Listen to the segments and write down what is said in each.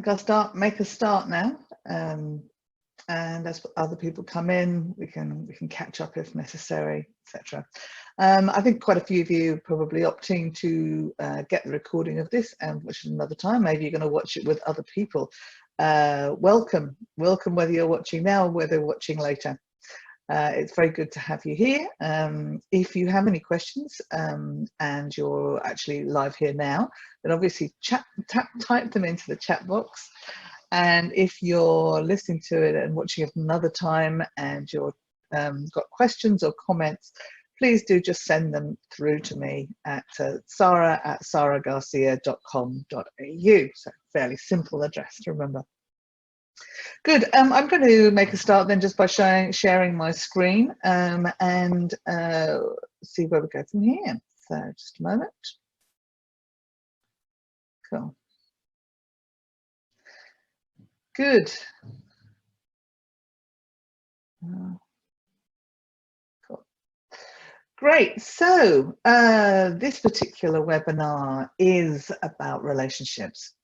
think I'll make a start now. And as other people come in, we can catch up if necessary, etc. I think quite a few of you are probably opting to get the recording of this and watch it another time. Maybe you're going to watch it with other people. Welcome whether you're watching now or whether you're watching later. It's very good to have you here. If you have any questions and you're actually live here now, then obviously type them into the chat box. And if you're listening to it and watching it another time and you're got questions or comments, please do just send them through to me at sarah@sarahgarcia.com.au. So fairly simple address to remember. Good. I'm going to make a start then just by sharing my screen and see where we go from here. So just a moment. Cool. Good. Cool. Great. So this particular webinar is about relationships.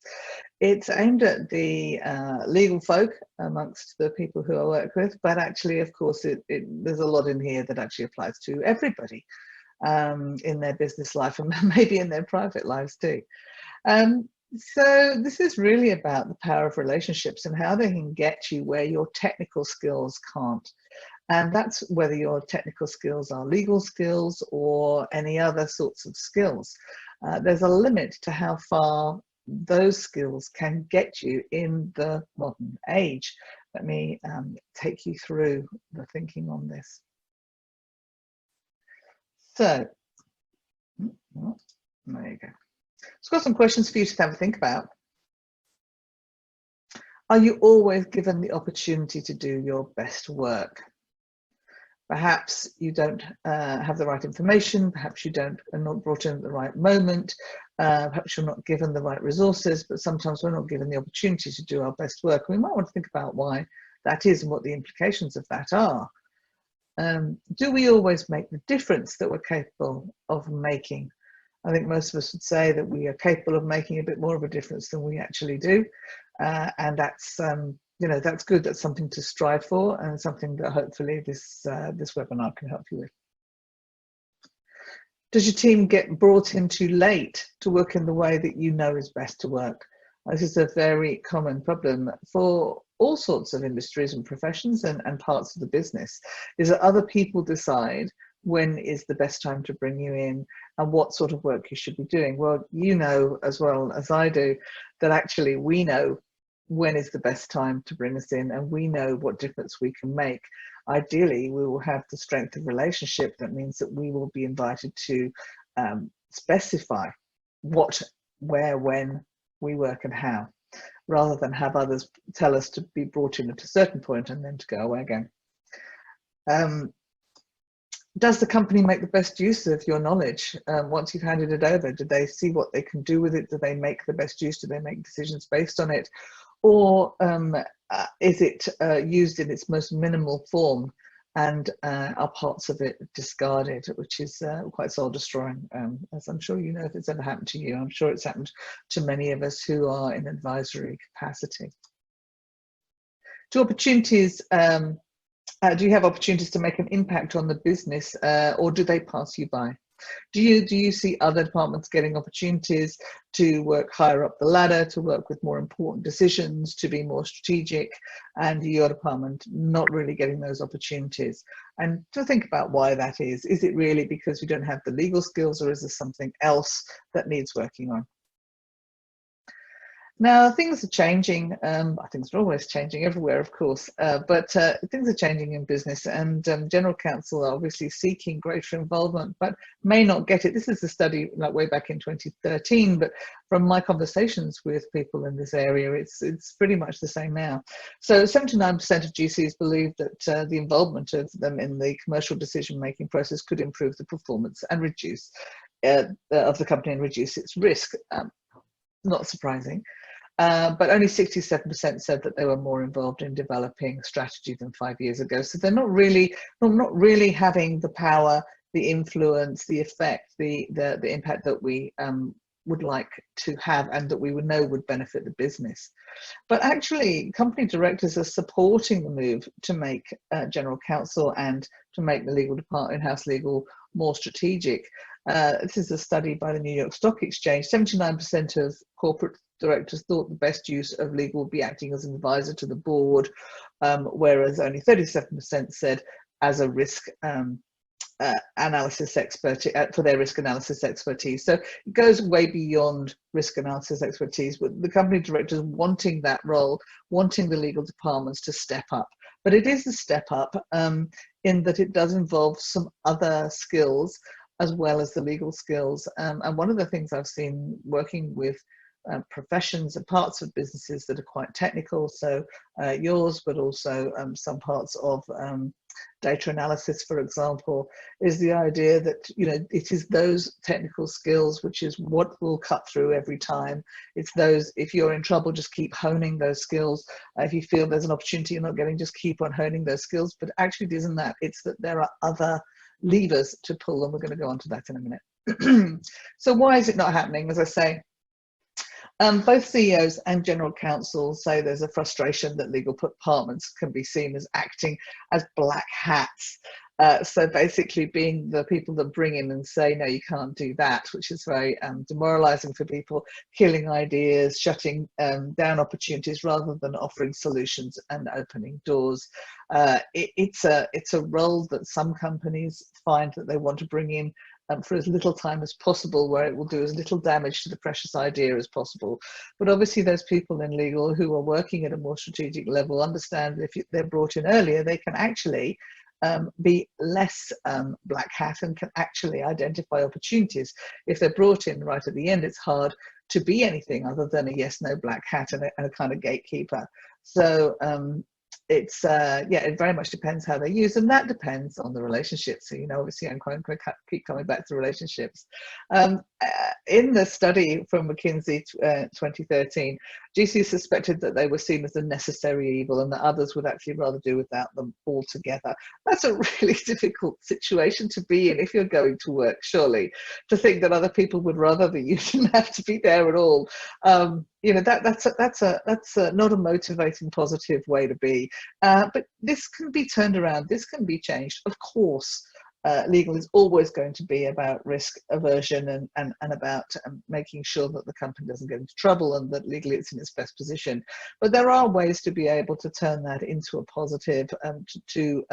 It's aimed at the legal folk amongst the people who I work with, but actually, of course, there's a lot in here that actually applies to everybody in their business life and maybe in their private lives too. So this is really about the power of relationships and how they can get you where your technical skills can't. And that's whether your technical skills are legal skills or any other sorts of skills. There's a limit to how far those skills can get you in the modern age. Let me take you through the thinking on this. So, there you go. I've got some questions for you to have a think about. Are you always given the opportunity to do your best work? Perhaps you don't have the right information, perhaps you are not brought in at the right moment, perhaps you're not given the right resources, but sometimes we're not given the opportunity to do our best work. We might want to think about why that is and what the implications of that are. Do we always make the difference that we're capable of making? I think most of us would say that we are capable of making a bit more of a difference than we actually do, and that's that's good. That's something to strive for, and something that hopefully this webinar can help you with. Does your team get brought in too late to work in the way that you know is best to work? This is a very common problem for all sorts of industries and professions and parts of the business, is that other people decide when is the best time to bring you in and what sort of work you should be doing. Well, you know as well as I do that actually we know when is the best time to bring us in, and we know what difference we can make. Ideally, we will have the strength of relationship that means that we will be invited to specify what, where, when we work and how, rather than have others tell us to be brought in at a certain point and then to go away again. Does the company make the best use of your knowledge once you've handed it over? Do they see what they can do with it? Do they make the best use? Do they make decisions based on it? Or is it used in its most minimal form and are parts of it discarded, which is quite soul destroying, as I'm sure you know if it's ever happened to you. I'm sure it's happened to many of us who are in advisory capacity. Do you have opportunities to make an impact on the business, or do they pass you by? Do you see other departments getting opportunities to work higher up the ladder, to work with more important decisions, to be more strategic, and your department not really getting those opportunities? And to think about why that is. Is it really because you don't have the legal skills, or is there something else that needs working on? Now, things are changing. Things are always changing everywhere, of course, but things are changing in business, and general counsel are obviously seeking greater involvement, but may not get it. This is a study like way back in 2013, but from my conversations with people in this area, it's pretty much the same now. So 79% of GCs believe that the involvement of them in the commercial decision-making process could improve the performance and reduce of the company and reduce its risk. Not surprising. But only 67% said that they were more involved in developing strategy than 5 years ago. So they're not really having the power, the influence, the effect, the impact that we would like to have and that we would know would benefit the business. But actually, company directors are supporting the move to make general counsel and to make the legal department, in-house legal, more strategic. This is a study by the New York Stock Exchange. 79% of corporate directors thought the best use of legal would be acting as an advisor to the board, whereas only 37% said as a risk analysis expert for their risk analysis expertise. So it goes way beyond risk analysis expertise, but the company directors wanting that role, wanting the legal departments to step up. But it is a step up in that it does involve some other skills as well as the legal skills. And one of the things I've seen working with professions and parts of businesses that are quite technical, so yours, but also some parts of data analysis, for example, is the idea that, you know, it is those technical skills which is what will cut through every time. It's those, if you're in trouble, just keep honing those skills. If you feel there's an opportunity you're not getting, just keep on honing those skills. But actually it isn't that, it's that there are other levers to pull, and we're going to go on to that in a minute. So why is it not happening? As I say, both CEOs and general counsel say there's a frustration that legal departments can be seen as acting as black hats. So basically being the people that bring in and say, no, you can't do that, which is very demoralizing for people, killing ideas, shutting down opportunities rather than offering solutions and opening doors. It's a role that some companies find that they want to bring in for as little time as possible, where it will do as little damage to the precious idea as possible. But obviously those people in legal who are working at a more strategic level understand that if they're brought in earlier, they can actually be less black hat and can actually identify opportunities. If they're brought in right at the end, it's hard to be anything other than a yes, no black hat and a kind of gatekeeper. So it's yeah, it very much depends how they're used, and that depends on the relationship. So, you know, obviously I'm going to keep coming back to relationships. In the study from McKinsey 2013, GC suspected that they were seen as a necessary evil and that others would actually rather do without them altogether. That's a really difficult situation to be in if you're going to work, surely, to think that other people would rather that you didn't have to be there at all. You know, that's not a motivating, positive way to be. But this can be turned around. This can be changed. Of course, legal is always going to be about risk aversion and about making sure that the company doesn't get into trouble and that legally it's in its best position. But there are ways to be able to turn that into a positive, to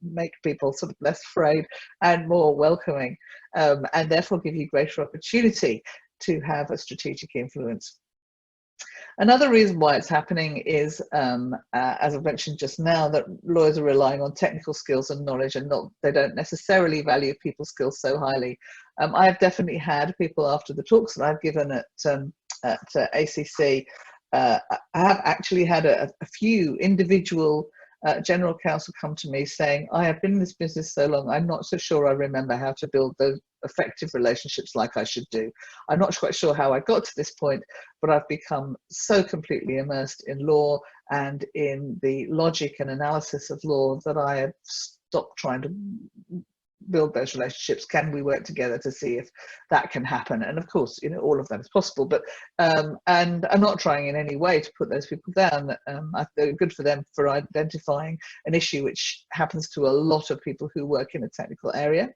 make people sort of less afraid and more welcoming, and therefore give you greater opportunity to have a strategic influence. Another reason why it's happening is, as I've mentioned just now, that lawyers are relying on technical skills and knowledge, and they don't necessarily value people's skills so highly. I have definitely had people after the talks that I've given at ACC. I have actually had a few individual general counsel come to me saying, I have been in this business so long, I'm not so sure I remember how to build those effective relationships like I should do. I'm not quite sure how I got to this point, but I've become so completely immersed in law and in the logic and analysis of law that I have stopped trying to build those relationships. Can we work together to see if that can happen? And of course, you know, all of that is possible, but and I'm not trying in any way to put those people down. They're good for them for identifying an issue which happens to a lot of people who work in a technical area,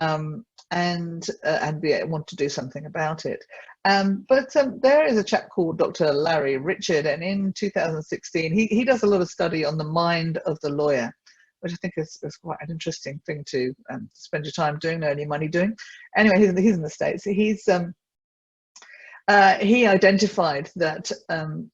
and want to do something about it. But there is a chap called Dr. Larry Richard, and in 2016 he does a lot of study on the mind of the lawyer, which I think is quite an interesting thing to spend your time doing, no any money doing. Anyway, he's in the States. He identified that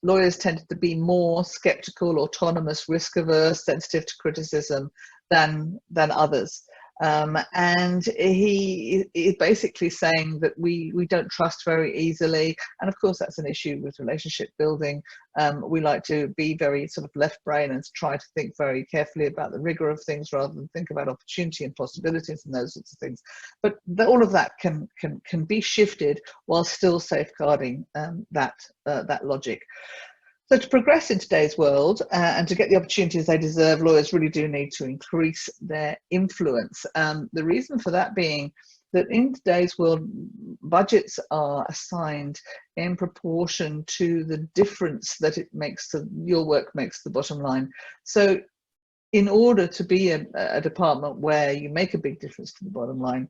lawyers tended to be more skeptical, autonomous, risk-averse, sensitive to criticism than others. And he is basically saying that we don't trust very easily, and of course that's an issue with relationship building. We like to be very sort of left brain and try to think very carefully about the rigor of things rather than think about opportunity and possibilities and those sorts of things. But all of that can be shifted while still safeguarding that logic. So to progress in today's world and to get the opportunities they deserve, lawyers really do need to increase their influence. The reason for that being that in today's world, budgets are assigned in proportion to the difference that it makes to your work makes to the bottom line. So in order to be a department where you make a big difference to the bottom line,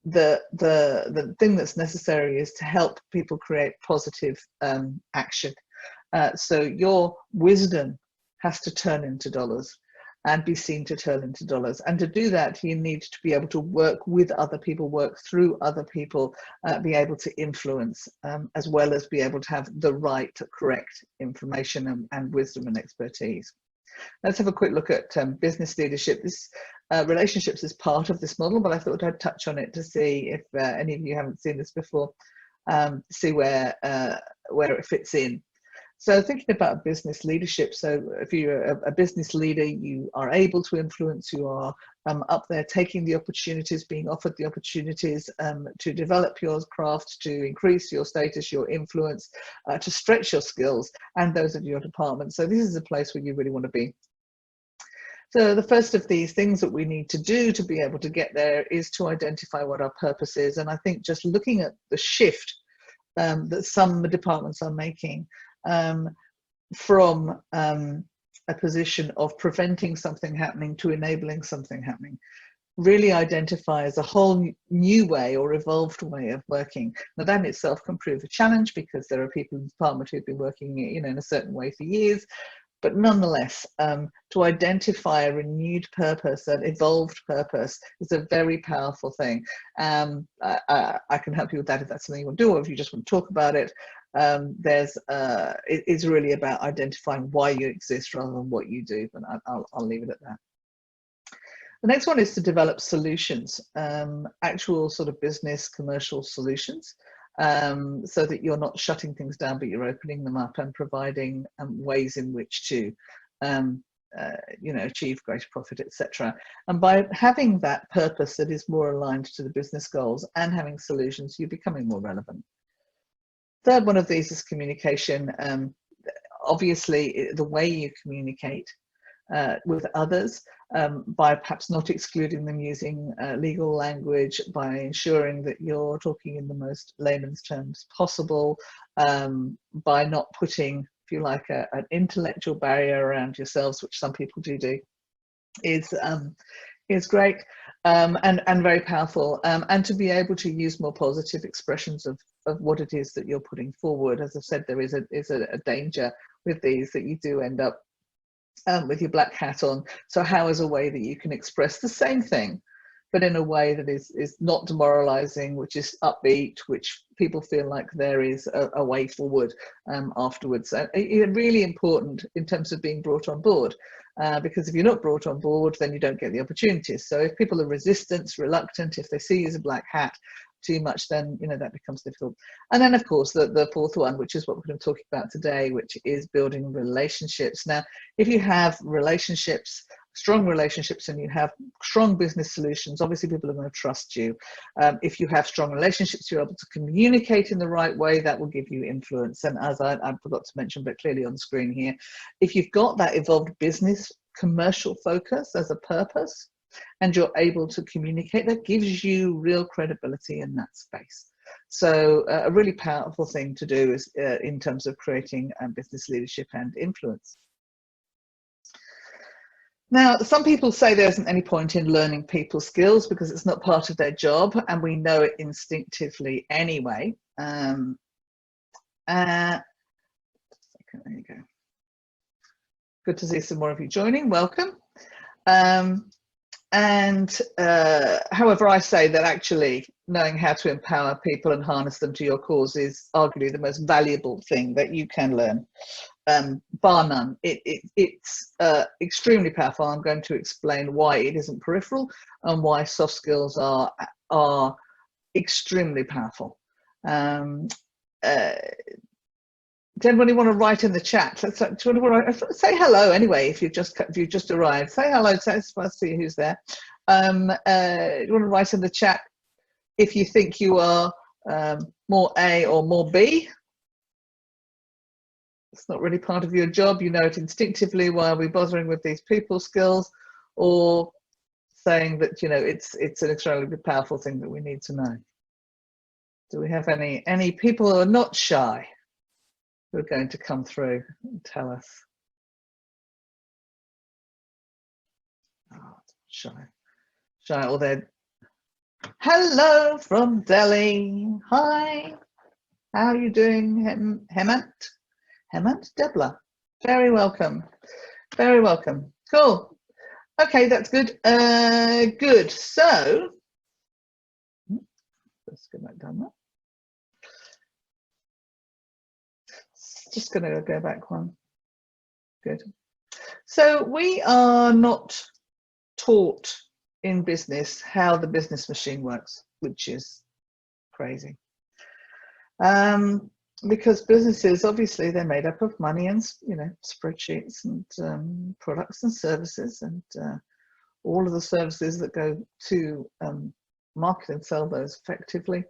the thing that's necessary is to help people create positive action. So your wisdom has to turn into dollars and be seen to turn into dollars. And to do that, you need to be able to work with other people, work through other people, be able to influence, as well as be able to have the right, correct information and wisdom and expertise. Let's have a quick look at business leadership. This relationships is part of this model, but I thought I'd touch on it to see if any of you haven't seen this before, see where it fits in. So thinking about business leadership, so if you're a business leader, you are able to influence, you are up there taking the opportunities, being offered the opportunities to develop your craft, to increase your status, your influence, to stretch your skills and those of your department. So this is a place where you really want to be. So the first of these things that we need to do to be able to get there is to identify what our purpose is. And I think just looking at the shift that some departments are making, from a position of preventing something happening to enabling something happening, really identifies a whole new way or evolved way of working. Now that in itself can prove a challenge because there are people in the department who've been working, in a certain way for years. But nonetheless, to identify a renewed purpose, an evolved purpose, is a very powerful thing. I can help you with that if that's something you want to do, or if you just want to talk about it. It is really about identifying why you exist rather than what you do, but I'll leave it at that. The next one is to develop solutions, actual sort of business commercial solutions, so that you're not shutting things down, but you're opening them up and providing ways in which to achieve greater profit, etc. And by having that purpose that is more aligned to the business goals and having solutions, you're becoming more relevant. Third one of these is communication. Obviously, the way you communicate with others, by perhaps not excluding them using legal language, by ensuring that you're talking in the most layman's terms possible, by not putting, if you like, an intellectual barrier around yourselves, which some people do, is great and very powerful, and to be able to use more positive expressions of what it is that you're putting forward. As I've said, there is a danger with these that you do end up with your black hat on. So how is a way that you can express the same thing, but in a way that is not demoralizing, which is upbeat, which people feel like there is a way forward afterwards. It's really important in terms of being brought on board, because if you're not brought on board, then you don't get the opportunities. So if people are resistant, reluctant, if they see you as a black hat too much, then that becomes difficult. And then of course the fourth one, which is what we're going to talk about today, which is building relationships. Now if you have relationships, strong relationships, and you have strong business solutions, obviously people are going to trust you. If you have strong relationships, you're able to communicate in the right way, that will give you influence. And as I forgot to mention, but clearly on the screen here, if you've got that evolved business commercial focus as a purpose, and you're able to communicate, that gives you real credibility in that space. So a really powerful thing to do is in terms of creating business leadership and influence. Now, some people say there isn't any point in learning people skills because it's not part of their job, and we know it instinctively anyway. There you go. Good to see some more of you joining. Welcome. However, I say that actually knowing how to empower people and harness them to your cause is arguably the most valuable thing that you can learn, bar none. It's extremely powerful. I'm going to explain why it isn't peripheral and why soft skills are extremely powerful. Does anybody want to write in the chat? Say hello anyway. If you've just arrived, say hello. Let's see who's there. You want to write in the chat if you think you are more A or more B. It's not really part of your job. You know it instinctively. Why are we bothering with these people skills? Or saying that, you know, it's an extremely powerful thing that we need to know. Do we have any people who are not shy who are going to come through and tell us? Oh, shy, or they're, hello from Delhi. Hi, how are you doing, Hemant Debla? Very welcome. Very welcome. Cool. Okay, that's good. Good. So let's get that done. Just going to go back one. Good. So we are not taught in business how the business machine works, which is crazy. Because businesses, obviously, they're made up of money and, you know, spreadsheets and products and services and all of the services that go to market and sell those effectively.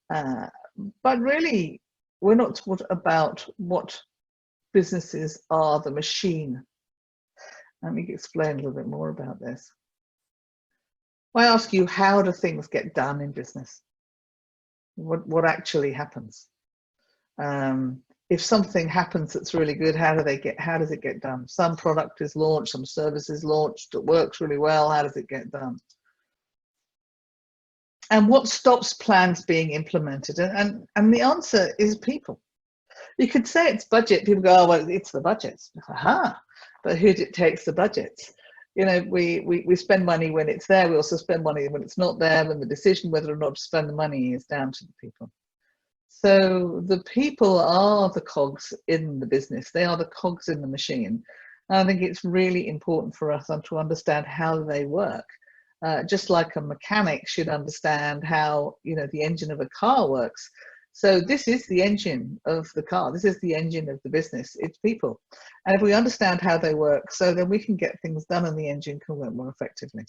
But really, we're not taught about what businesses are, the machine. Let me explain a little bit more about this. I ask you, how do things get done in business? What actually happens? If something happens that's really good, how does it get done? Some product is launched, some service is launched, it works really well. How does it get done? And what stops plans being implemented? And the answer is people. You could say it's budget. People go, oh, well, it's the budgets. Aha, but who dictates the budgets? You know, we spend money when it's there. We also spend money when it's not there. And the decision whether or not to spend the money is down to the people. So the people are the cogs in the business. They are the cogs in the machine. And I think it's really important for us to understand how they work. Just like a mechanic should understand how, you know, the engine of a car works. So this is the engine of the car. This is the engine of the business. It's people. And if we understand how they work, so then we can get things done and the engine can work more effectively.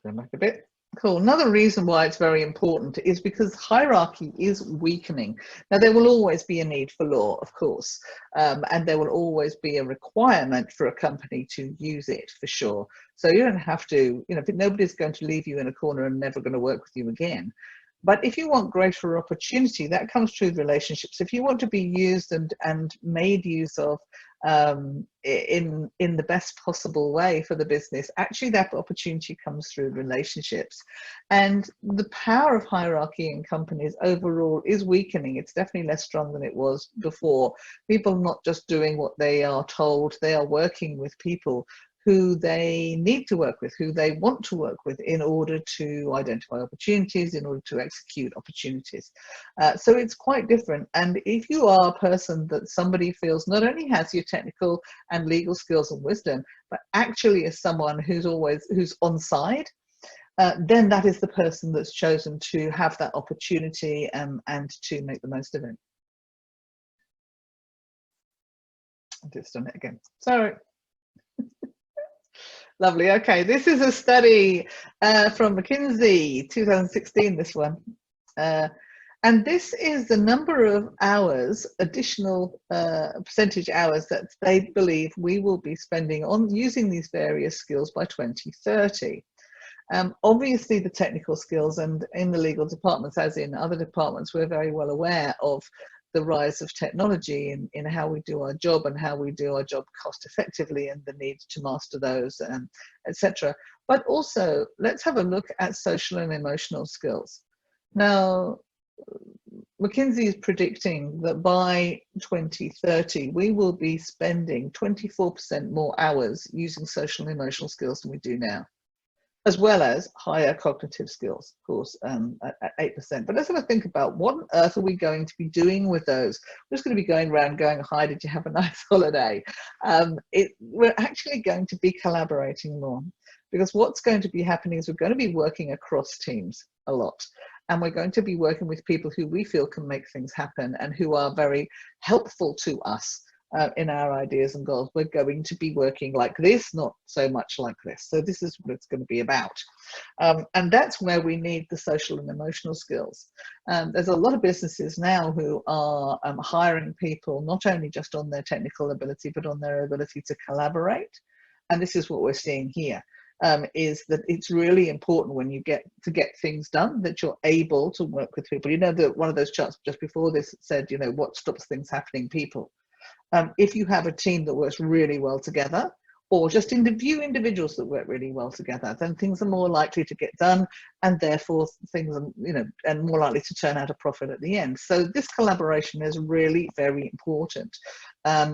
Go back a bit. Cool. Another reason why it's very important is because hierarchy is weakening. Now, there will always be a need for law, of course, and there will always be a requirement for a company to use it, for sure. So you don't have to, you know, nobody's going to leave you in a corner and never going to work with you again. But if you want greater opportunity, that comes through relationships. If you want to be used and made use of in the best possible way for the business, actually that opportunity comes through relationships. And the power of hierarchy in companies overall is weakening. It's definitely less strong than it was before. People are not just doing what they are told, they are working with people who they need to work with, who they want to work with in order to identify opportunities, in order to execute opportunities. So it's quite different. And if you are a person that somebody feels not only has your technical and legal skills and wisdom, but actually is someone who's on side, then that is the person that's chosen to have that opportunity and to make the most of it. I just done it again. Sorry. Lovely. Okay, this is a study from McKinsey, 2016, this one. And this is the number of hours, additional percentage hours that they believe we will be spending on using these various skills by 2030. Obviously, the technical skills, and in the legal departments, as in other departments, we're very well aware of the rise of technology in how we do our job and how we do our job cost effectively and the need to master those, etc. But also, let's have a look at social and emotional skills. Now, McKinsey is predicting that by 2030, we will be spending 24% more hours using social and emotional skills than we do now, as well as higher cognitive skills, of course, at 8%. But let's have a think about what on earth are we going to be doing with those? We're just going to be going around going, hi, did you have a nice holiday? We're actually going to be collaborating more, because what's going to be happening is we're going to be working across teams a lot. And we're going to be working with people who we feel can make things happen and who are very helpful to us in our ideas and goals. We're going to be working like this, not so much like this. So this is what it's going to be about. And that's where we need the social and emotional skills. There's a lot of businesses now who are hiring people not only just on their technical ability, but on their ability to collaborate. and this is what we're seeing here, is that it's really important when you get things done that you're able to work with people. You know, that one of those charts just before this said, you know, what stops things happening? People. If you have a team that works really well together, or just individuals that work really well together, then things are more likely to get done, and therefore things are, you know, and more likely to turn out a profit at the end. So this collaboration is really very important,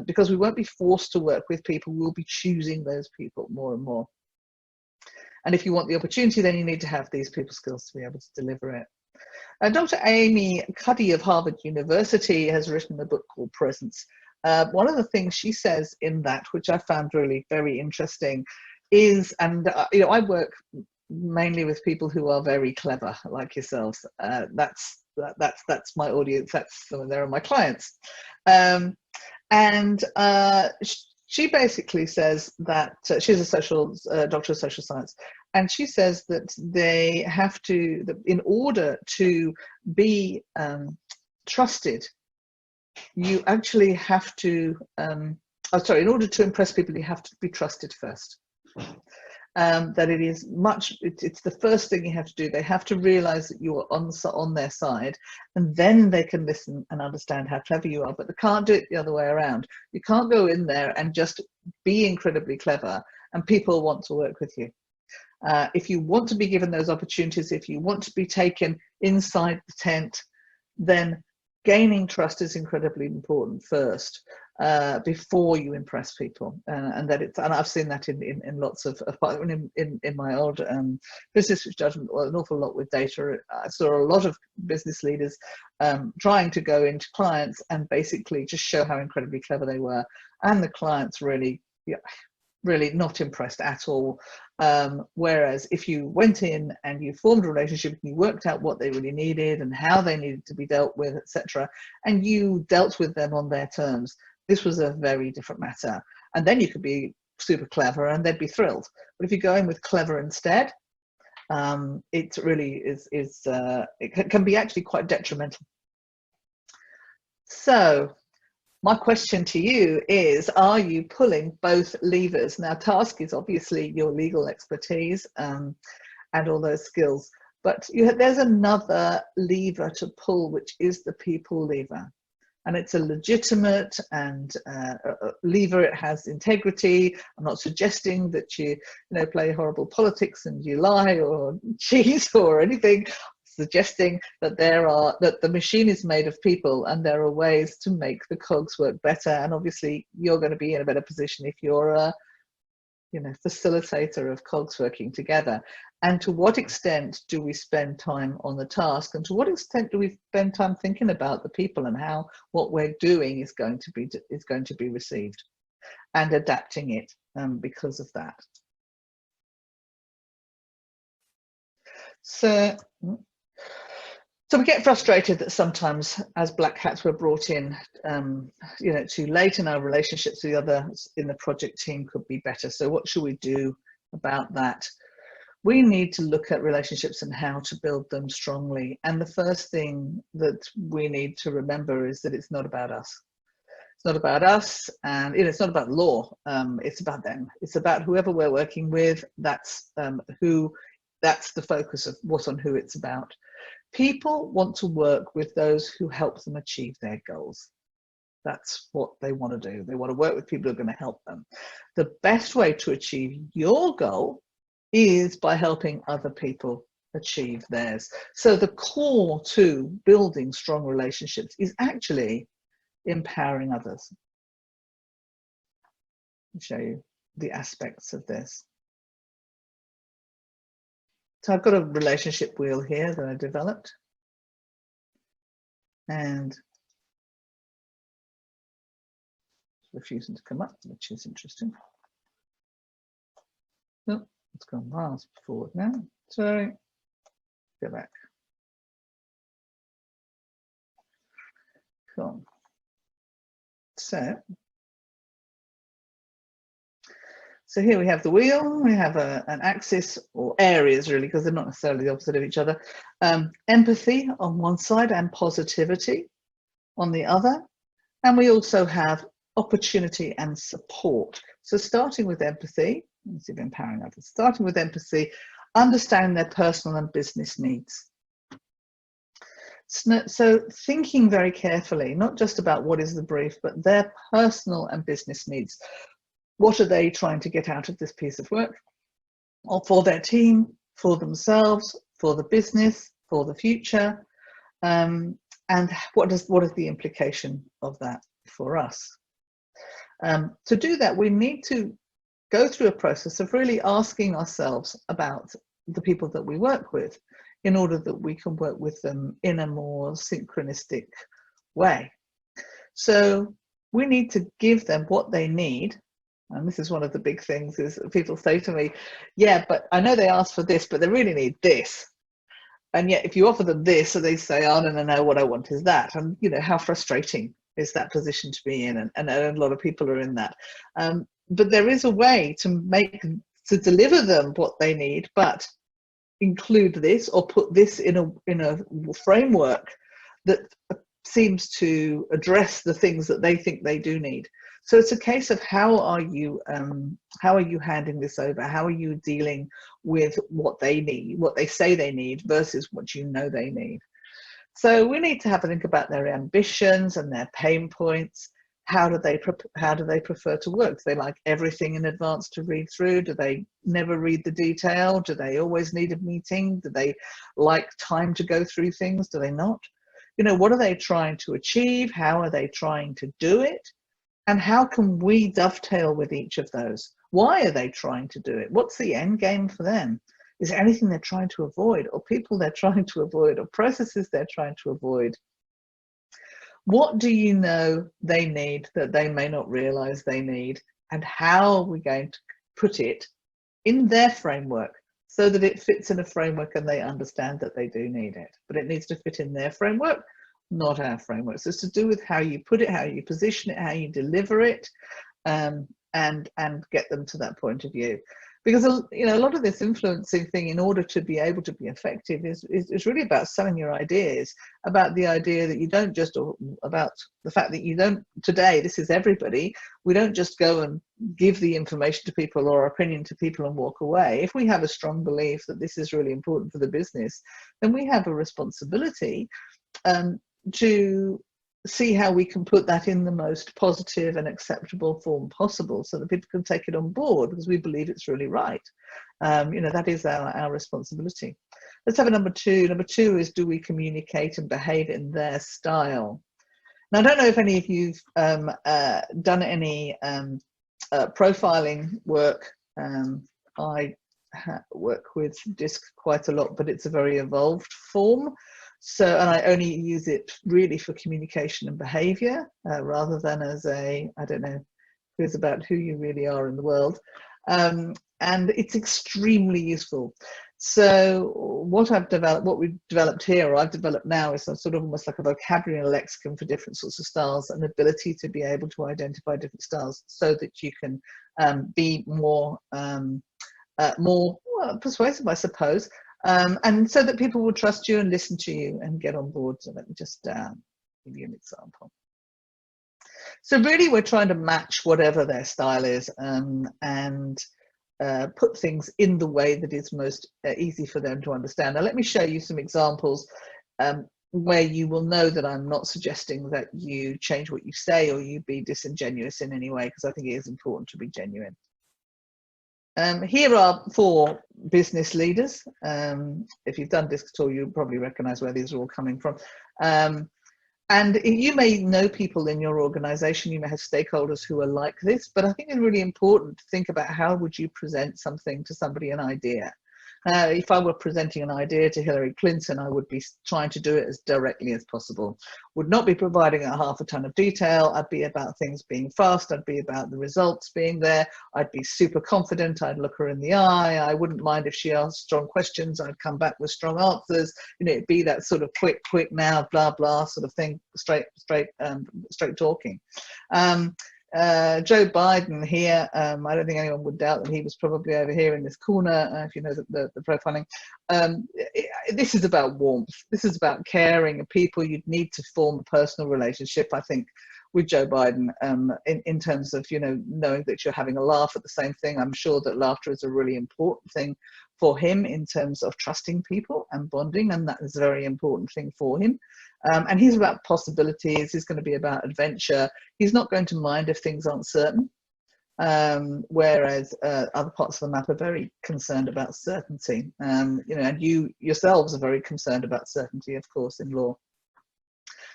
because we won't be forced to work with people, we'll be choosing those people more and more. And if you want the opportunity, then you need to have these people skills to be able to deliver it. Dr. Amy Cuddy of Harvard University has written a book called Presence. One of the things she says in that, which I found really very interesting, is, and you know, I work mainly with people who are very clever, like yourselves. That's my audience. They're my clients, and she basically says that she's a doctor of social science, and she says that they have to, in order to be trusted, you actually have to, in order to impress people, you have to be trusted first. That it is it's the first thing you have to do. They have to realize that you are on their side, and then they can listen and understand how clever you are. But they can't do it the other way around. You can't go in there and just be incredibly clever and people want to work with you. If you want to be given those opportunities, if you want to be taken inside the tent, then gaining trust is incredibly important first, before you impress people, and I've seen that in lots of in my old business judgment, well, an awful lot with data. I saw a lot of business leaders trying to go into clients and basically just show how incredibly clever they were, and the clients really, really not impressed at all. Whereas if you went in and you formed a relationship and you worked out what they really needed and how they needed to be dealt with, etc., and you dealt with them on their terms, this was a very different matter. And then you could be super clever and they'd be thrilled. But if you go in with clever instead, it really is it can be actually quite detrimental. So my question to you is, are you pulling both levers? Now, task is obviously your legal expertise and all those skills, but there's another lever to pull, which is the people lever. And it's a legitimate and lever. It has integrity. I'm not suggesting that you play horrible politics and you lie or cheat or anything. Suggesting that that the machine is made of people and there are ways to make the cogs work better. And obviously you're going to be in a better position if you're a facilitator of cogs working together. And to what extent do we spend time on the task, and to what extent do we spend time thinking about the people and how what we're doing is going to be received, and adapting it because of that. So we get frustrated that sometimes as black hats we're brought in too late, and our relationships with the others in the project team could be better. So what should we do about that? We need to look at relationships and how to build them strongly. And the first thing that we need to remember is that it's not about us. It's not about us, and it's not about law. It's about them. It's about whoever we're working with. That's the focus of who it's about. People want to work with those who help them achieve their goals. That's what they want to do. They want to work with people who are going to help them. The best way to achieve your goal is by helping other people achieve theirs. So the core to building strong relationships is actually empowering others. I'll show you the aspects of this. So I've got a relationship wheel here that I developed, and it's refusing to come up, which is interesting. Oh, it's gone miles forward now. Sorry, go back. Cool. So here we have the wheel, we have an axis, or areas really, because they're not necessarily the opposite of each other. Empathy on one side and positivity on the other. And we also have opportunity and support. So starting with empathy, let's see if empowering others, starting with empathy, understanding their personal and business needs. So thinking very carefully, not just about what is the brief, but their personal and business needs. What are they trying to get out of this piece of work? Or for their team, for themselves, for the business, for the future? And what is the implication of that for us? To do that, we need to go through a process of really asking ourselves about the people that we work with in order that we can work with them in a more synchronistic way. So we need to give them what they need. And this is one of the big things is people say to me, yeah, but I know they asked for this, but they really need this. And yet if you offer them this, so they say, oh, no, what I want is that. And, you know, how frustrating is that position to be in? And a lot of people are in that. But there is a way to deliver them what they need, but include this or put this in a framework that seems to address the things that they think they do need. So it's a case of how are you handing this over? How are you dealing with what they need, what they say they need versus what you know they need? So we need to have a think about their ambitions and their pain points. How do they prefer to work? Do they like everything in advance to read through? Do they never read the detail? Do they always need a meeting? Do they like time to go through things? Do they not? You know, what are they trying to achieve? How are they trying to do it? And how can we dovetail with each of those? Why are they trying to do it? What's the end game for them? Is there anything they're trying to avoid, or people they're trying to avoid, or processes they're trying to avoid? What do you know they need that they may not realize they need? And how are we going to put it in their framework so that it fits in a framework and they understand that they do need it? But it needs to fit in their framework, not our framework. So it's to do with how you put it, how you position it, how you deliver it, and get them to that point of view. Because, you know, a lot of this influencing thing, in order to be able to be effective, is really about selling your ideas, about the idea that you don't just, about the fact that you don't, today, this is everybody, we don't just go and give the information to people or opinion to people and walk away. If we have a strong belief that this is really important for the business, then we have a responsibility to see how we can put that in the most positive and acceptable form possible so that people can take it on board because we believe it's really right. You know, that is our responsibility. Let's have a number two. Number two is, do we communicate and behave in their style? Now, I don't know if any of you've done any profiling work. I work with DISC quite a lot, but it's a very evolved form. So, and I only use it really for communication and behavior rather than as I don't know, it's about who you really are in the world. And it's extremely useful. So what we've developed here, or I've developed now, is a sort of almost like a vocabulary and a lexicon for different sorts of styles, an ability to be able to identify different styles so that you can be more persuasive, I suppose. And so that people will trust you and listen to you and get on board. So let me just give you an example. So really we're trying to match whatever their style is and put things in the way that is most easy for them to understand. Now let me show you some examples where you will know that I'm not suggesting that you change what you say or you be disingenuous in any way, because I think it is important to be genuine. Here are 4 business leaders. If you've done DISC at all, you probably recognize where these are all coming from. And you may know people in your organization, you may have stakeholders who are like this, but I think it's really important to think about how would you present something to somebody, an idea. If I were presenting an idea to Hillary Clinton, I would be trying to do it as directly as possible. Would not be providing a half a ton of detail. I'd be about things being fast. I'd be about the results being there. I'd be super confident. I'd look her in the eye. I wouldn't mind if she asked strong questions. I'd come back with strong answers. You know, it'd be that sort of quick now, blah, blah sort of thing, straight talking. Joe Biden here, I don't think anyone would doubt that he was probably over here in this corner, if you know the profiling. This is about warmth. This is about caring of people. You'd need to form a personal relationship, I think, with Joe Biden, in terms of, you know, knowing that you're having a laugh at the same thing. I'm sure that laughter is a really important thing for him in terms of trusting people and bonding, and that is a very important thing for him. And he's about possibilities. He's going to be about adventure. He's not going to mind if things aren't certain. Whereas other parts of the map are very concerned about certainty. You know, and you yourselves are very concerned about certainty, of course, in law.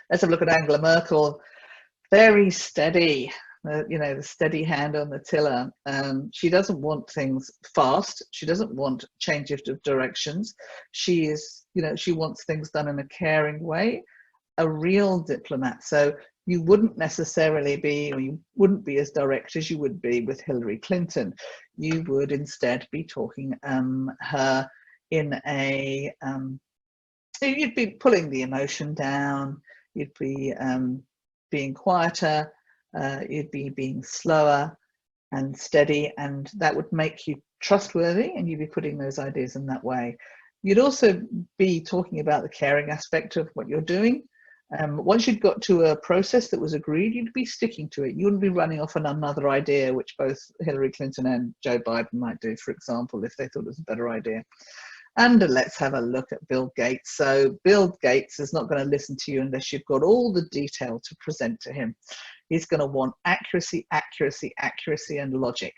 Let's have a look at Angela Merkel. Very steady, you know, the steady hand on the tiller. She doesn't want things fast. She doesn't want change of directions. She is, you know, she wants things done in a caring way, a real diplomat. So you wouldn't necessarily be, or you wouldn't be as direct as you would be with Hillary Clinton. You would instead be talking her in a, you'd be pulling the emotion down, you'd be being quieter, you'd be being slower and steady, and that would make you trustworthy, and you'd be putting those ideas in that way. You'd also be talking about the caring aspect of what you're doing. Once you'd got to a process that was agreed, you'd be sticking to it. You wouldn't be running off on another idea, which both Hillary Clinton and Joe Biden might do, for example, if they thought it was a better idea. And let's have a look at Bill Gates. So Bill Gates is not going to listen to you unless you've got all the detail to present to him. He's going to want accuracy, accuracy, accuracy, and logic.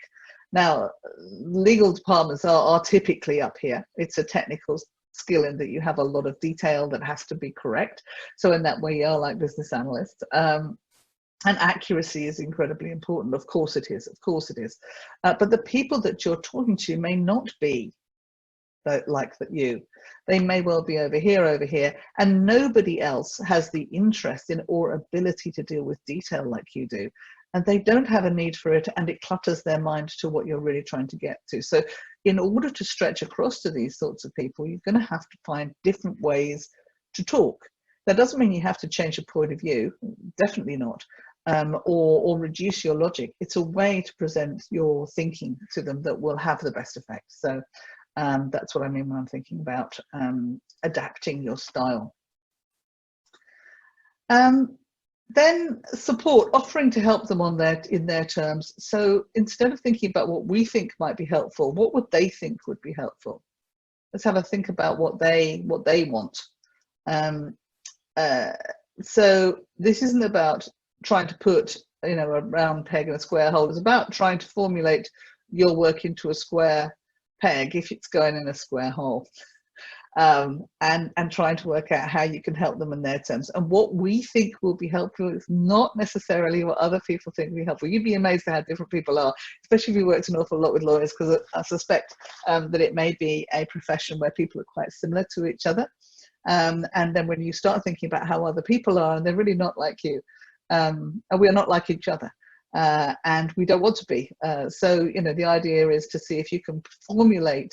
Now, legal departments are typically up here. It's a technical skill in that you have a lot of detail that has to be correct. So in that way, you are like business analysts. And accuracy is incredibly important. Of course it is. Of course it is. But the people that you're talking to may not be like that you. They may well be over here, and nobody else has the interest in or ability to deal with detail like you do. And they don't have a need for it, and it clutters their mind to what you're really trying to get to. So in order to stretch across to these sorts of people, you're going to have to find different ways to talk. That doesn't mean you have to change your point of view, definitely not, or reduce your logic. It's a way to present your thinking to them that will have the best effect. So that's what I mean when I'm thinking about adapting your style. Then support, offering to help them in their terms. So instead of thinking about what we think might be helpful, what would they think would be helpful? Let's have a think about what they want. So this isn't about trying to put, you know, a round peg in a square hole. It's about trying to formulate your work into a square peg if it's going in a square hole. And trying to work out how you can help them in their terms. And what we think will be helpful is not necessarily what other people think will be helpful. You'd be amazed at how different people are, especially if you worked an awful lot with lawyers, because I suspect that it may be a profession where people are quite similar to each other. And then when you start thinking about how other people are, and they're really not like you, and we are not like each other. And we don't want to be. So, you know, the idea is to see if you can formulate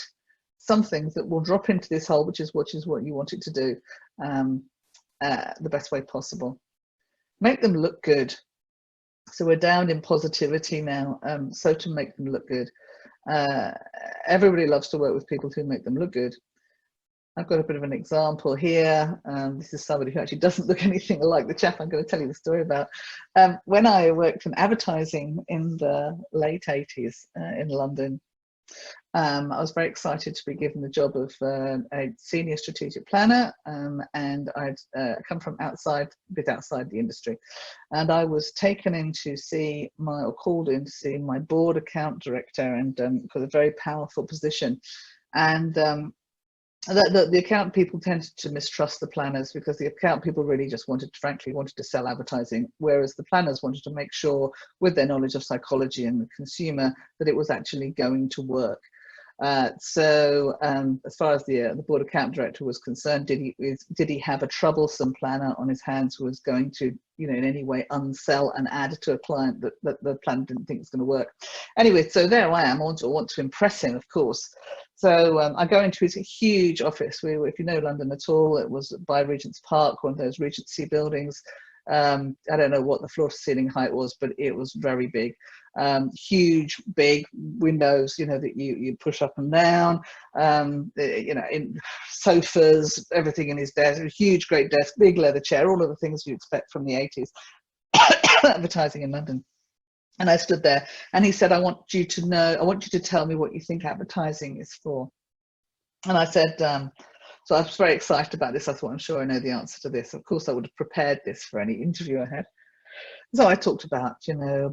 something that will drop into this hole, which is what you want it to do, the best way possible. Make them look good. So we're down in positivity now. So to make them look good. Everybody loves to work with people who make them look good. I've got a bit of an example here. This is somebody who actually doesn't look anything like the chap I'm going to tell you the story about. When I worked in advertising in the late 80s in London, I was very excited to be given the job of a senior strategic planner, and I'd come from a bit outside the industry, and I was taken in to see or called in to see my board account director, and for a very powerful position. And the account people tended to mistrust the planners, because the account people really just frankly wanted to sell advertising, whereas the planners wanted to make sure, with their knowledge of psychology and the consumer, that it was actually going to work. So as far as the board account director was concerned, did he have a troublesome planner on his hands who was going to, you know, in any way unsell and add to a client that the plan didn't think was going to work? Anyway, so there I am. I want to impress him, of course. So I go into his huge office. If you know London at all, it was by Regent's Park, one of those Regency buildings. I don't know what the floor to ceiling height was, but it was very big. Huge, big windows, you know, that you push up and down, you know, in sofas, everything in his desk, a huge, great desk, big leather chair, all of the things you expect from the 80s. advertising in London. And I stood there and he said, I want you to tell me what you think advertising is for. And I said, so I was very excited about this. I thought, I'm sure I know the answer to this. Of course, I would have prepared this for any interview I had. So I talked about,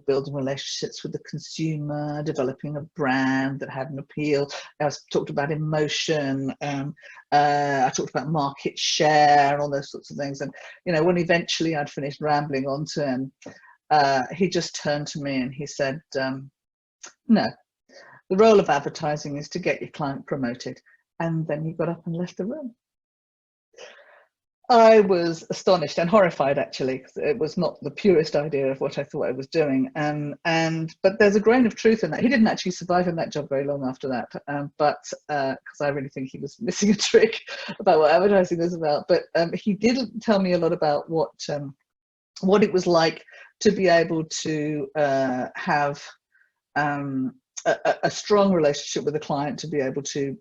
building relationships with the consumer, developing a brand that had an appeal. I talked about emotion. I talked about market share and all those sorts of things. And, when eventually I'd finished rambling on to him, he just turned to me and he said, no, the role of advertising is to get your client promoted. And then he got up and left the room. I was astonished and horrified, actually, because it was not the purest idea of what I thought I was doing. But there's a grain of truth in that. He didn't actually survive in that job very long after that, because I really think he was missing a trick about what advertising was about. But he did tell me a lot about what it was like to be able to have a strong relationship with a client, to be able to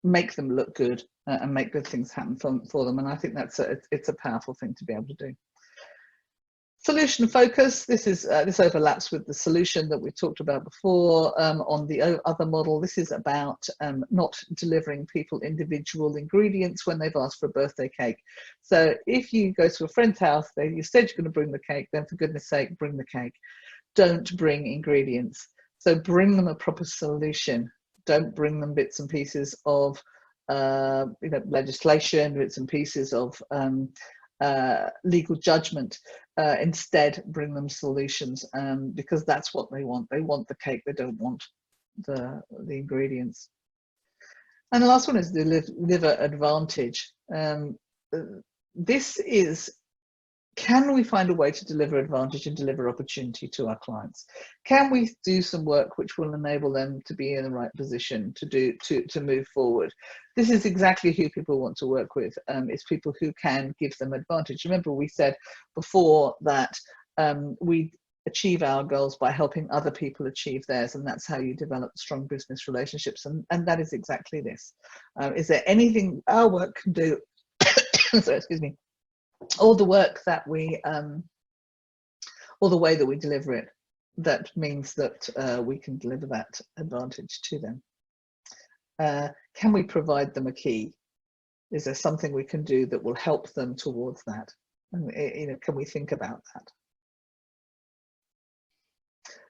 make them look good and make good things happen for them. And I think it's a powerful thing to be able to do. Solution focus. This overlaps with the solution that we talked about before on the other model. This is about not delivering people individual ingredients when they've asked for a birthday cake. So if you go to a friend's house, you said you're going to bring the cake, then for goodness sake, bring the cake. Don't bring ingredients. So bring them a proper solution. Don't bring them bits and pieces of legislation, bits and pieces of legal judgment. Instead, bring them solutions, because that's what they want. They want the cake. They don't want the ingredients. And the last one is deliver advantage. This is, can we find a way to deliver advantage and deliver opportunity to our clients? Can we do some work which will enable them to be in the right position to move forward? This is exactly who people want to work with. It's people who can give them advantage. Remember, we said before that we achieve our goals by helping other people achieve theirs, and that's how you develop strong business relationships. And that is exactly this. Is there anything our work can do? Sorry, excuse me. Or the work that we, or the way that we deliver it, that means that we can deliver that advantage to them. Can we provide them a key? Is there something we can do that will help them towards that? And, can we think about that?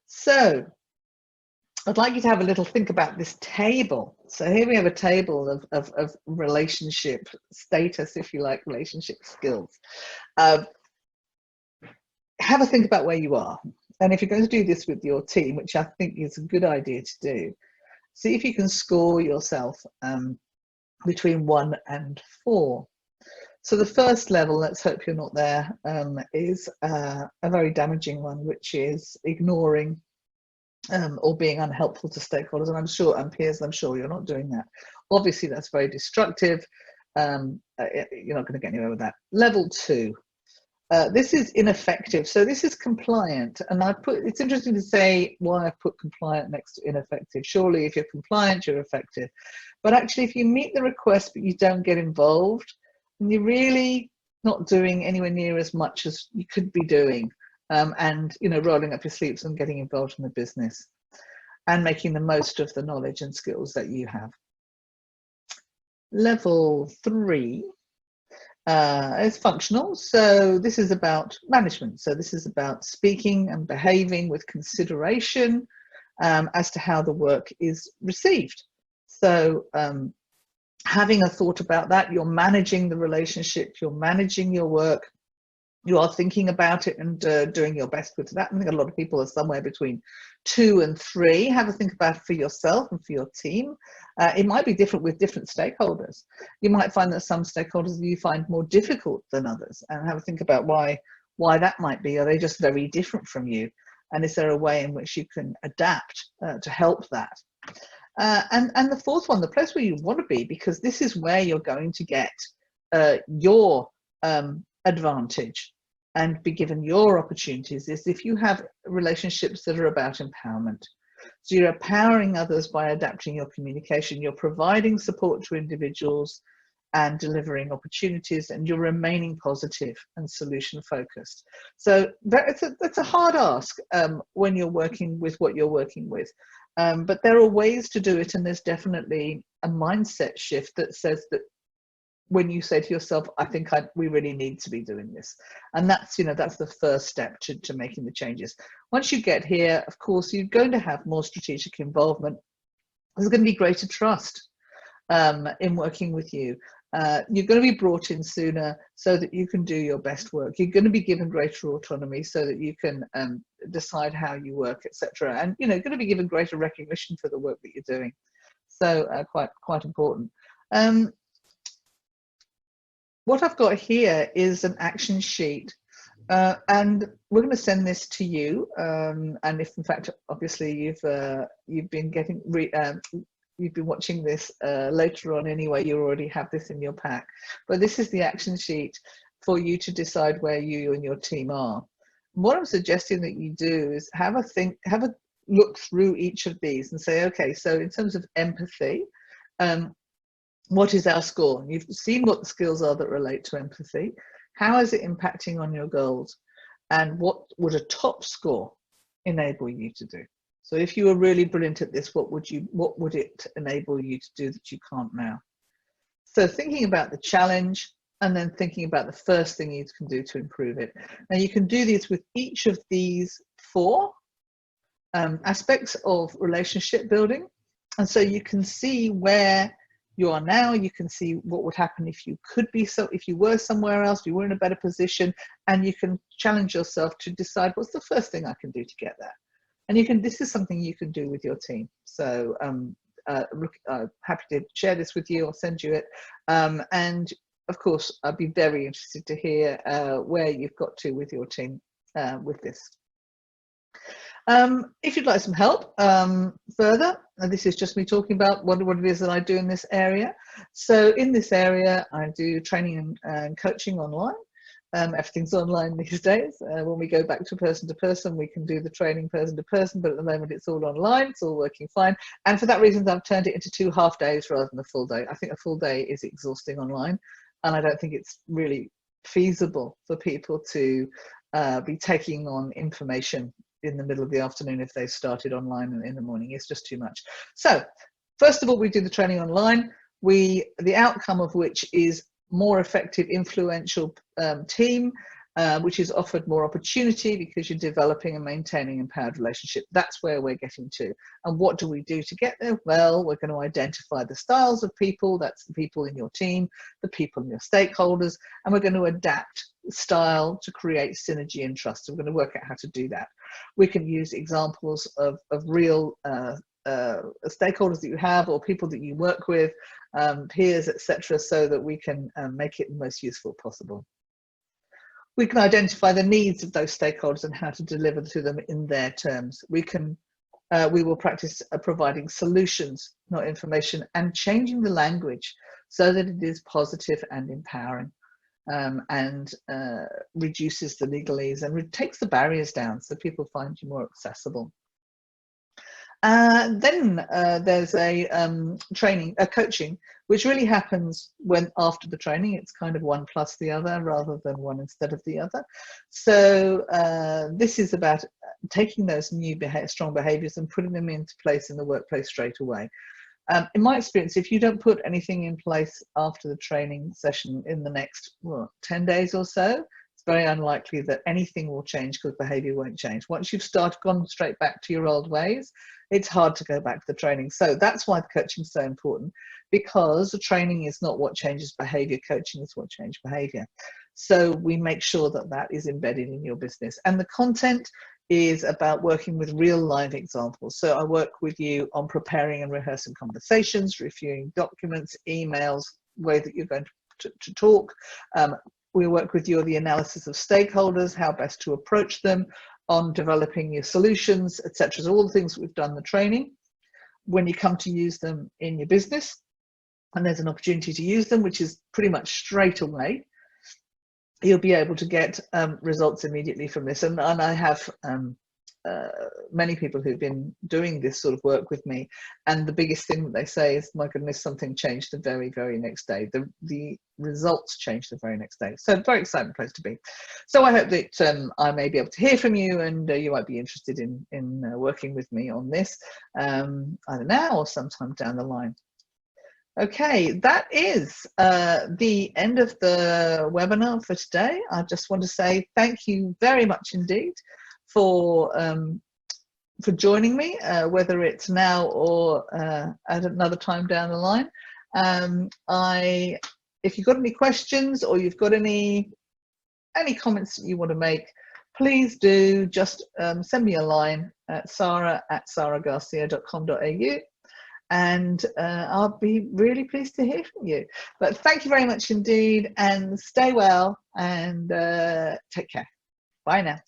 So I'd like you to have a little think about this table. So here we have a table of relationship status, if you like, relationship skills. Have a think about where you are. And if you're going to do this with your team, which I think is a good idea to do, see if you can score yourself between 1 and 4. So the first level, let's hope you're not there, is a very damaging one, which is ignoring or being unhelpful to stakeholders, and I'm sure, and peers, I'm sure you're not doing that. Obviously, that's very destructive. You're not going to get anywhere with that. Level 2, this is ineffective. So this is compliant, and it's interesting to say why I put compliant next to ineffective. Surely, if you're compliant, you're effective. But actually, if you meet the request but you don't get involved, then you're really not doing anywhere near as much as you could be doing. And rolling up your sleeves and getting involved in the business and making the most of the knowledge and skills that you have. Level 3 is functional. So this is about management. So this is about speaking and behaving with consideration as to how the work is received. So having a thought about that, you're managing the relationship, you're managing your work, you are thinking about it and doing your best with that. I think a lot of people are somewhere between 2 and 3. Have a think about it for yourself and for your team. It might be different with different stakeholders. You might find that some stakeholders you find more difficult than others, and have a think about why that might be. Are they just very different from you? And is there a way in which you can adapt to help that? And the fourth one, the place where you want to be, because this is where you're going to get your advantage and be given your opportunities, is if you have relationships that are about empowerment. So you're empowering others by adapting your communication, you're providing support to individuals, and delivering opportunities, and you're remaining positive and solution focused. So that's a hard ask when you're working with what you're working with. But there are ways to do it, and there's definitely a mindset shift that says that when you say to yourself, I think we really need to be doing this. And that's, that's the first step to making the changes. Once you get here, of course, you're going to have more strategic involvement. There's going to be greater trust in working with you. You're going to be brought in sooner so that you can do your best work. You're going to be given greater autonomy so that you can decide how you work, etc. And going to be given greater recognition for the work that you're doing. So quite important. What I've got here is an action sheet, and we're going to send this to you. And if, in fact, obviously you've been getting you've been watching this later on anyway, you already have this in your pack. But this is the action sheet for you to decide where you and your team are. What I'm suggesting that you do is have a look through each of these and say, okay, so in terms of empathy, what is our score? You've seen what the skills are that relate to empathy. How is it impacting on your goals? And what would a top score enable you to do? So if you were really brilliant at this, what would it enable you to do that you can't now? So thinking about the challenge and then thinking about the first thing you can do to improve it. Now you can do these with each of these 4 aspects of relationship building. And so you can see where you are now, you can see what would happen if you if you were somewhere else, if you were in a better position, and you can challenge yourself to decide what's the first thing I can do to get there. And this is something you can do with your team. So happy to share this with you or send you it. And of course, I'd be very interested to hear where you've got to with your team with this. If you'd like some help further, and this is just me talking about what it is that I do in this area. So in this area, I do training and coaching online. Everything's online these days. When we go back to person, we can do the training person to person, but at the moment it's all online, it's all working fine. And for that reason, I've turned it into 2 half days rather than a full day. I think a full day is exhausting online, and I don't think it's really feasible for people to be taking on information in the middle of the afternoon if they started online and in the morning. It's just too much. So first of all, we do the training online, the outcome of which is more effective, influential team, which is offered more opportunity because you're developing and maintaining empowered relationship. That's where we're getting to. And what do we do to get there? Well, we're going to identify the styles of people. That's the people in your team, the people in your stakeholders, and we're going to adapt style to create synergy and trust. So we're going to work out how to do that. We can use examples of real stakeholders that you have or people that you work with, peers, etc., so that we can make it the most useful possible. We can identify the needs of those stakeholders and how to deliver to them in their terms. We will practice providing solutions, not information, and changing the language so that it is positive and empowering, and reduces the legalese and takes the barriers down so people find you more accessible. Then there's a coaching, which really happens after the training. It's kind of one plus the other rather than one instead of the other. So this is about taking those new strong behaviors and putting them into place in the workplace straight away. In my experience, if you don't put anything in place after the training session in the next 10 days or so, it's very unlikely that anything will change because behavior won't change. Once you've gone straight back to your old ways, it's hard to go back to the training. So that's why the coaching is so important, because the training is not what changes behavior, coaching is what changes behavior. So we make sure that that is embedded in your business. And the content is about working with real live examples. So I work with you on preparing and rehearsing conversations, reviewing documents, emails, way that you're going to talk. We work with you on the analysis of stakeholders, how best to approach them, on developing your solutions, etc. So all the things that we've done in the training. When you come to use them in your business, and there's an opportunity to use them, which is pretty much straight away, you'll be able to get results immediately from this. And I have many people who've been doing this sort of work with me, and the biggest thing that they say is, my goodness, something changed the very, very next day. The results changed the very next day. So very exciting place to be. So I hope that I may be able to hear from you, and you might be interested in working with me on this, either now or sometime down the line. Okay, that is the end of the webinar for today. I just want to say thank you very much indeed for joining me, whether it's now or at another time down the line. If you've got any questions or you've got any comments that you want to make, please do just send me a line at sarah@sarahgarcia.com.au. and I'll be really pleased to hear from you. But thank you very much indeed, and stay well, and take care. Bye now.